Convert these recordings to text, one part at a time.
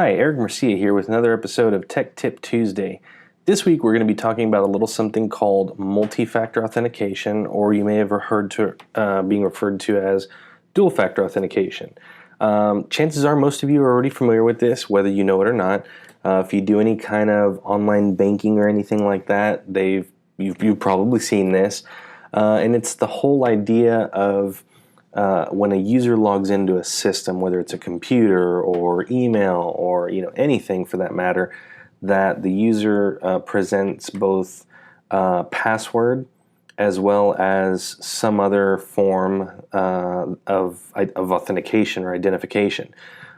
Hi, Eric Mercia here with another episode of Tech Tip Tuesday. This week we're going to be talking about a little something called multi-factor authentication, or you may have heard to being referred to as dual-factor authentication. Chances are most of you are already familiar with this, whether you know it or not. If you do any kind of online banking or anything like that, you've probably seen this, and it's the whole idea of when a user logs into a system, whether it's a computer or email or anything for that matter, that the user presents both password as well as some other form of authentication or identification.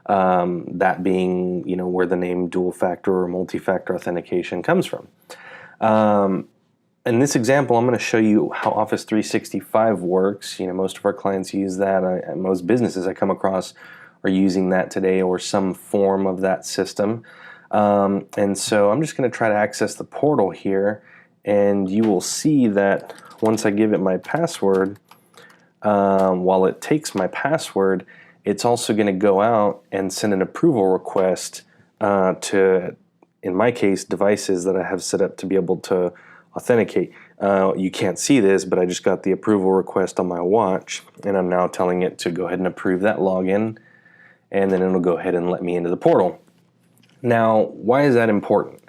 That being where the name dual factor or multi-factor authentication comes from. In this example, I'm going to show you how Office 365 works. Most of our clients use that. Most businesses I come across are using that today or some form of that system. And so I'm just going to try to access the portal here, and you will see that once I give it my password, while it takes my password, it's also going to go out and send an approval request to, in my case, devices that I have set up to be able to authenticate. You can't see this, but I just got the approval request on my watch, and I'm now telling it to go ahead and approve that login, and then it'll go ahead and let me into the portal. Now, why is that important?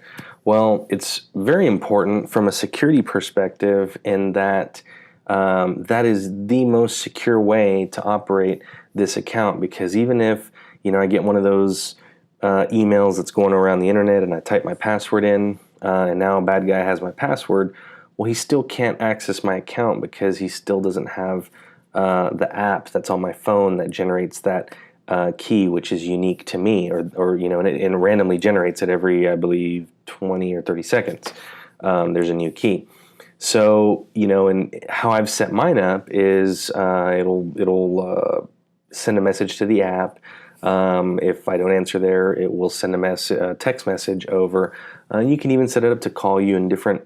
Well, it's very important from a security perspective in that that is the most secure way to operate this account, because even if I get one of those emails that's going around the internet and I type my password in, and now a bad guy has my password, well, he still can't access my account because he still doesn't have the app that's on my phone that generates that key, which is unique to me, or and it randomly generates it every, I believe, 20 or 30 seconds. There's a new key. So, and how I've set mine up is it'll send a message to the app. If I don't answer there, it will send a text message over. You can even set it up to call you, in different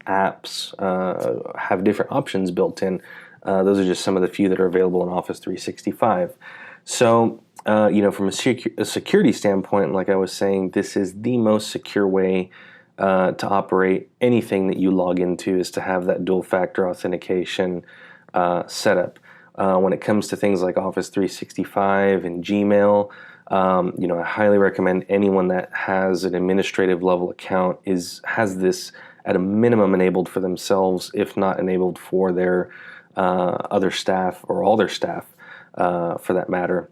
apps have different options built in. Those are just some of the few that are available in Office 365. So from a security standpoint, like I was saying, this is the most secure way to operate anything that you log into, is to have that dual factor authentication set up. When it comes to things like Office 365 and Gmail, I highly recommend anyone that has an administrative level account has this at a minimum enabled for themselves, if not enabled for their other staff or all their staff, for that matter.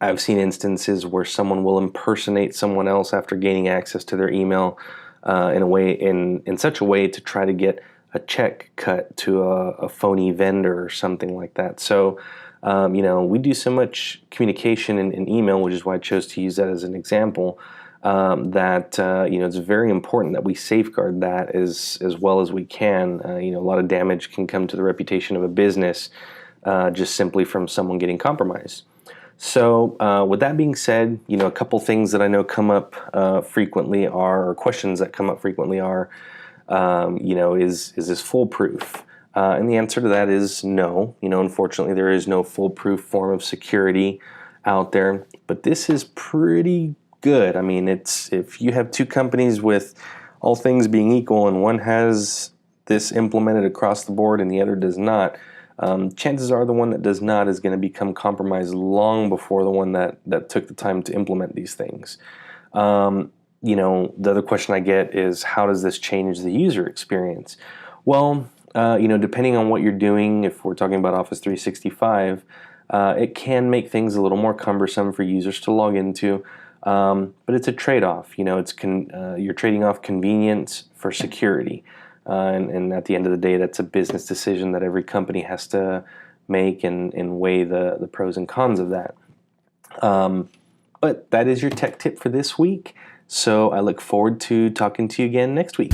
I've seen instances where someone will impersonate someone else after gaining access to their email in such a way to try to get a check cut to a phony vendor or something like that. So, we do so much communication in email, which is why I chose to use that as an example, that it's very important that we safeguard that as well as we can. A lot of damage can come to the reputation of a business just simply from someone getting compromised. So with that being said, a couple things that I know come up frequently or questions that come up frequently are, is this foolproof? And the answer to that is no. Unfortunately, there is no foolproof form of security out there, but this is pretty good. I mean, if you have two companies with all things being equal and one has this implemented across the board and the other does not, chances are the one that does not is going to become compromised long before the one that took the time to implement these things. The other question I get is, how does this change the user experience? Well, depending on what you're doing, if we're talking about Office 365, it can make things a little more cumbersome for users to log into, but it's a trade-off. You're trading off convenience for security, and at the end of the day, that's a business decision that every company has to make and weigh the pros and cons of that. But that is your tech tip for this week. So I look forward to talking to you again next week.